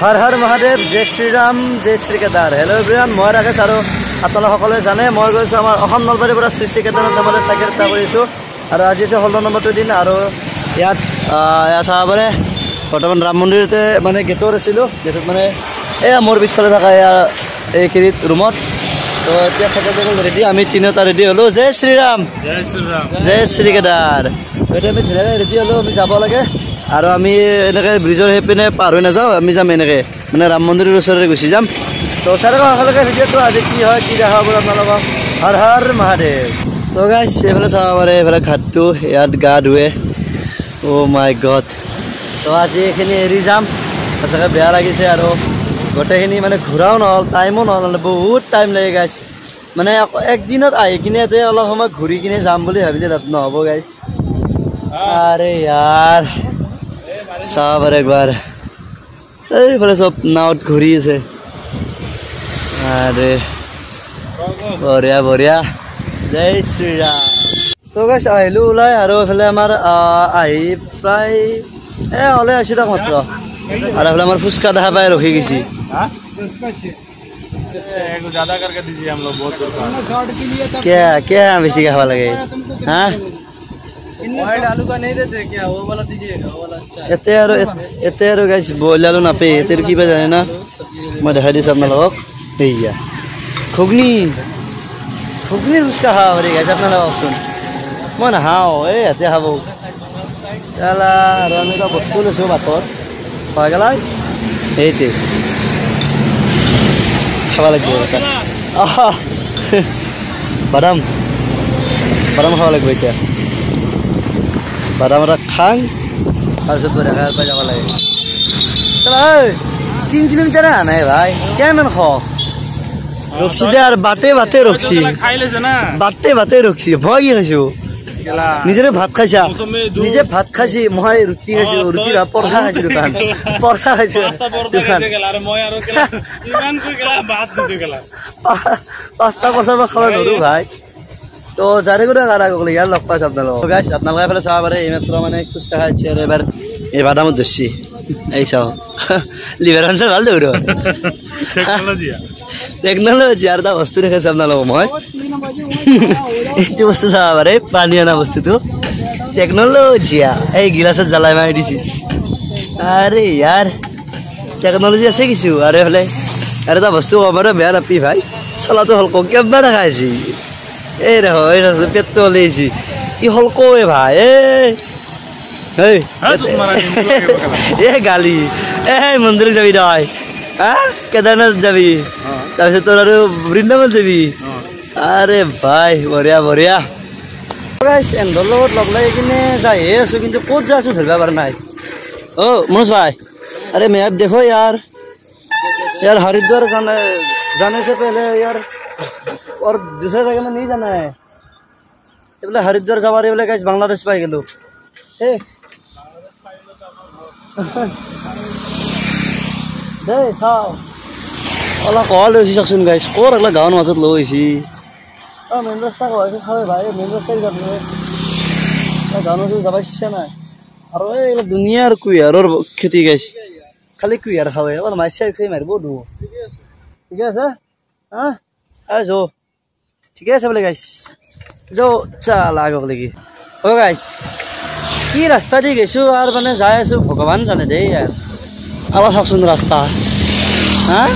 हर हर महादेव जय श्री राम जय Shri Kedar hello everyone मैं राकेश और आपलोक सकले जाने मैं गई आम नलबारीर श्री श्री केदार नाम साइकेल कर और आज 16 नम्बर दिन और इतना चाहबरे बर्तमान राम मंदिरते मैं गेटर आसो गेटत मैं मोर पिछफाले थका ये रूमत तो इतना साइकेल रेडी आम तीनोटा रेडी हलो जय श्री राम जय श्री केदार ये धुनिया रेडी हलो যাব लगे और आम एने ब्रिजर हेपिने पार हो नाजाओ आम जाम एने मैं राम मंदिर ऊसरे गुसि जाम तो चारे सकलोके भिडिओ आज कि है कि देखा अपना हर हर महादेव तो गाइस ये चाब पारे ये घाटो इतना गा धुए ओ माय गड तो आज ये एरि जाम सचाके बेया लगिसे और गोटेखिनि माने घूराओ नहल टाइमो नहल बहुत टाइम लगे गाइस माने एक दिन आई किने अलग समय घूरी किने जाम बुली भाबिले तात नहब गाइस अरे यार चाब और एक बार ये सब नावत घूरी आसे अरे बढ़िया बढ़िया जय श्री राम तो गाइस आहिलो ओলাই और एफाले आमार प्राय हले आसी तक मात्र और एफाले आमार फुचका देखा पाई रखी गई ज्यादा करके दीजिए हम लोग बहुत क्या क्या बेसी खावा लगे हाँ आलू का नहीं देते क्या वो वाला दीजिएगा वो वाला अच्छा एते गाइस बॉइल आलू नापे एते की जाने ना मैं देखा दी अपना घुगनी घुगनी फुचका खावा पारि गाइस अपना कौन मैं नाखाओ इते खाब चला और आम এটা बस्तु लैसो भातर पाई गला ये खावा लगे बादाम बादाम खावा लगे इतना बादाम এটা खांग और बढ़िया पाई যাব लगे चला 3 किलोमीटर आना है भाई क्या मन खो रखी दे और बाटे बाटे रखी बाटे बाटे रखी भय खाइছো निजे भात खाइसा निजे भात खाइছি मैं रुटी खाइছো रुटी परठा खाइছো दुकान परठा खाइছো पाँचटा परठा मैं खाब नरो भाई तो जारे को गारा गले यार लग पास अपना गाइस अपना पे चाह पारे मात्र माने खुचका खाइছি और एबार ये बादामत धरছি এই চাও লিভার আনসার ভাল দৌড় टेक्नोलॉजी यार बस्तु देखा अपना मैं ये बस्तु चाह पारे पानी आना बस्तु तो टेक्नोलॉजी गिलास जलाई मारि दी अरे यार टेक्नोलॉजी आसे किस और एटा बस्तु कबार बेया नापी भाई चला तो हल्को क्या देखा ये रहो पेट्रोल ये हल्को भाई ये गाली मंदिर जाबी दाई केदारनाथ जाबी तोर बृंदावन जाबी अरे भाई बढ़िया बढ़िया एंडर लग किने जाए कि कत जा धरबा पारा ना ओ मनोज भाई अरे मैप देखो यार यार हरिद्वार जाने से पहले यार और दूसरे जगह में नहीं जाना है ये हरिद्वार जाबार ये गाइस बांग्लादेश पाई गलो दे चाओ अलग कल सकून गाइस कौर अगला गाँव मजत लैसी मेन रास्ता खावे भाई मेन रास्ता गाँव मजत जाबा इच्छा ना और ये दुनिया कुयार खेती गाइस खाली कुयार खावे और माइसा खाई मार बहुत ठीक है हाँ जो ठीक है बोले गाइस जो चल आगे लगी ओ गाइस कि रास्ता दी गई और मैंने जाए भगवान जाने दे यार अब सकून रास्ता हाँ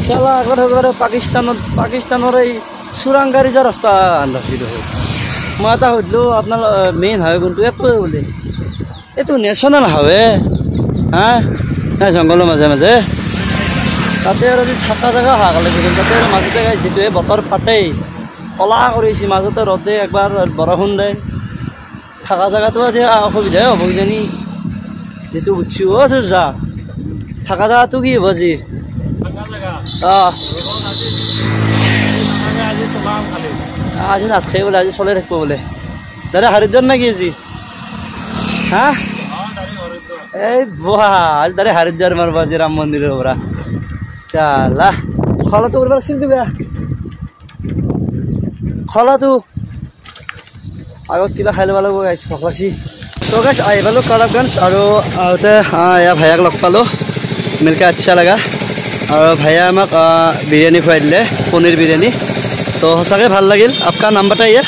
चला आगे पाकिस्तान चुरांगारी जा रास्ता आनसी देखो मैं এটা सुधलो अपना मेन हाईवे कौन ये बोले ये नेशनल हाईवे हाँ जंगलों मजे मजे ताते थका जगह हाग लगे ताते मजते गाइस ये बतर फाटे कला कर मजते रदे एक बार बरषुण दे थका जगह तो आज असुविधा हम किजानी जी बुझी जा थका जगह तो कि जी आज नाथे बोले आज चले रखो बोले दादा हरिद्वार ना कि हाँ वाह आज दादा हरिद्वार मारब आज राम मंदिर परा चला खला तो बेया खला तो आगत क्या खाई लग गाइस भोक लागी तो गाइस आई पालो कड़कगंज और आते भाइक लग पालो मिलकर अच्छा लगा और भैया हमें बिरयानी खुआ दिले पनीर बिरयानी तो सके भल लगे आपका नाम बताइए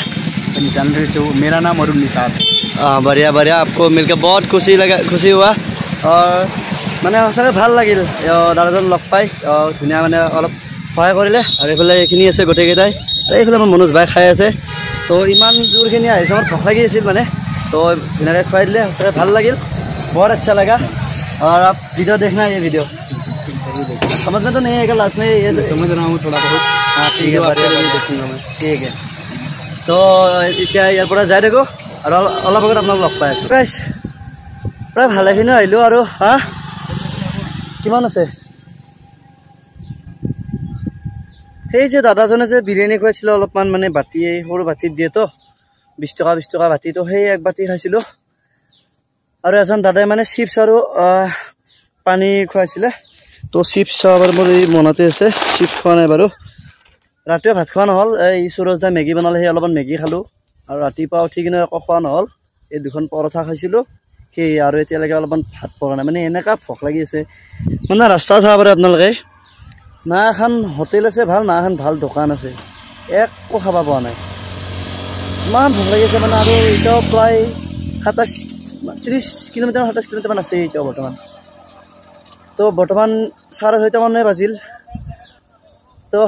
मेरा नाम अरुण निसार बढ़िया बढ़िया आपको मिलकर बहुत खुशी हुआ और মানে সঁচাকৈ ভাল লাগিল দাদাজন লগ পাই ধুনীয়া মানে অলপ সহায় কৰিলে আৰু এইফালে এইখিনি আছে গোটেইকেইটাই আৰু এইফালে আমাৰ মনোজ ভাই খাই আছে তো ইমান দূৰখিনি আহিছে আমাৰ ভোক লাগি আছিল মানে তো ধুনীয়াকৈ খুৱাই দিলে সঁচাকৈ ভাল লাগিল बहुत अच्छा लगा और आप वीडियो देखना ये वीडियो समझ में तो नहीं है लास्ट में ये समझ रहा हूँ थोड़ा बहुत हाँ ठीक है देखूंगा मैं ठीक है तो এতিয়া ইয়াৰ পৰা যাই থাকোঁ আৰু অলপ আগত আপোনাক লগ পাই আছোঁ প্ৰায় ভালেখিনি আহিলোঁ আৰু হা কিমান আছে সেই যে দাদাজনে যে বিৰিয়ানী খুৱাইছিলে অলপমান মানে বাতি সৰু বাতিত দিয়ে তো 20 টকা বাতি তো সেই এক বাতি খাইছিলোঁ আৰু এজন দাদাই মানে চিপছ আৰু পানী খুৱাইছিলে তো চিপছ চাবৰ মোৰ মনতে আছে চিপছ খোৱা নাই বাৰু ৰাতিও ভাত খোৱা নহ'ল এই সুৰজ দা মেগী বনালে সেই অলপমান মেগী খালোঁ আৰু ৰাতিপুৱা উঠি কিনে একো খোৱা নহ'ল এই দুখন পৰঠা খাইছিলোঁ কি আৰু এতিয়ালৈকে অলপমান ভাত পোৱা নাই মানে এনেকা ভোক লাগি আছে মানে ৰাস্তা চাব পাৰে আপোনালোকে না এখন হোটেল আছে ভাল না এখন ভাল দোকান আছে একো খাব পোৱা নাই ইমান ভোক লাগি আছে মানে আৰু এতিয়াও প্ৰায় 30 কিলোমিটাৰ 27 কিলোমিটাৰমান আছে এতিয়াও বৰ্তমান তো বৰ্তমান 6:30 মানে বাজিল তো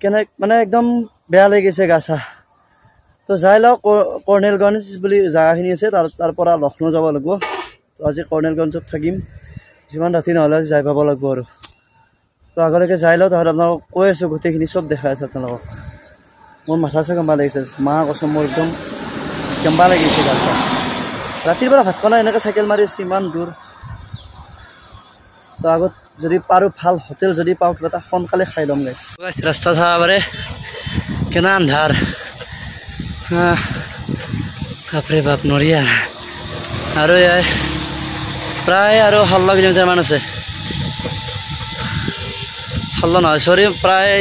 কেনে মানে একদম বেয়া লাগি গৈছে গা চা তো যাই লওঁ কৰ্ণেলগঞ্জ বুলি জাগাখিনি আছে তাৰ পৰা লক্ষ্ণৌ যাব লাগিব তো আজি কৰ্ণেলগঞ্জত থাকিম যিমান ৰাতি নহ'লে যাই পাব লাগিব আৰু তো আগলৈকে যাই লওঁ তাহাঁত আপোনালোকক কৈ আছোঁ গোটেইখিনি চব দেখাই আছে আপোনালোকক মোৰ মাথা চা কেম্বা লাগিছে মা কচম মোৰ একদম কেম্বা লাগিছে গা চা ৰাতিৰ পৰা ভাত খোৱা নাই এনেকৈ চাইকেল মাৰি আছোঁ ইমান দূৰ তো আগত যদি পাৰোঁ ভাল হোটেল যদি পাওঁ কিবা এটা সোনকালে খাই ল'ম গাইছ ৰাস্তা চাব পাৰে কেনে আন্ধাৰ বাপৰে বাপ নৰিয়া আৰু প্ৰায় আৰু 16 কিলোমিটাৰমান আছে 16 নহয় চৰি প্ৰায়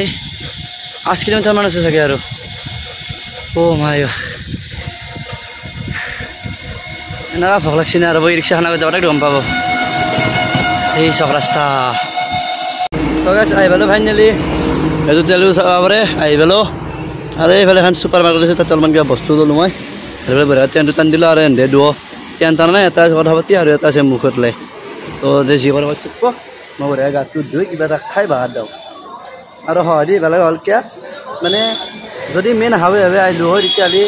8 কিলোমিটাৰমান আছে চাগে আৰু মাই এনেকুৱা ভোক লাগছে না আৰু ৰিক্সাখন আগত যাওঁতে গম পাব এই চক ৰাস্তা তো গাইছ আহি পালোঁ ফাইনেলি এইটো তেলো চাব পাৰে আহি পালোঁ আৰু এইফালে এখন ছুপাৰ মাৰ্কেট আছে তাতে অলপমান কিবা বস্তু ল'লোঁ মই সেইফালে বঢ়িয়া টেণ্টটো টানি দিলোঁ আৰু এনে দুৱ টেণ্ট টানা নাই এটা কথা পাতি আৰু এটা আছে মুখত লৈ তো যি কৰিব থাকিব মই বঢ়িয়া গাটো ধুই কিবা এটা খাই ভাত দিওঁ আৰু হয় দি বেলেগ হ'ল কিয় মানে যদি মেইন হাৱে আহিলোঁ হয় তেতিয়াহ'লে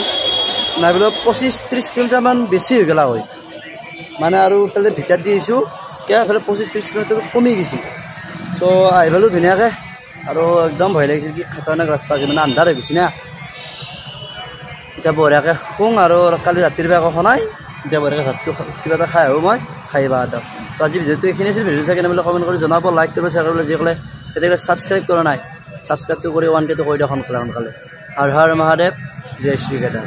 নাইবোলো 25-30 কিলোমিটাৰমান বেছি হৈ গ'লা হয় মানে আৰু এইফালে ভিতৰত দি আহিছোঁ কিয় এইফালে 25-30 কিলোমিটাৰ কমি গৈছে চ' আহি পালোঁ ধুনীয়াকৈ আৰু একদম ভয় লাগিছিল কি খাতাৰনাক ৰাস্তা আছে মানে আন্ধাৰ হৈ গৈছে না এতিয়া বঢ়িয়াকৈ শুং আৰু কালি ৰাতিৰ পৰা একো নাই এতিয়া বঢ়িয়াকৈ ভাতটো কিবা এটা খাই আহোঁ মই খাই বা এটা তো আজি ভিডিঅ'টো এইখিনি আছিল ভিডিঅ'টো চাই কেনে কমেণ্ট কৰি জনাব লাইক কৰিব শ্বেয়াৰ কৰিবলৈ যিসকলে তেতিয়াহ'লে ছাবস্ক্ৰাইব কৰা নাই ছাবস্ক্ৰাইবটো কৰি 1K কৰি দিয়ক সোনকালে হৰ হৰ মহাদেৱ জয় শ্ৰী কেদাৰ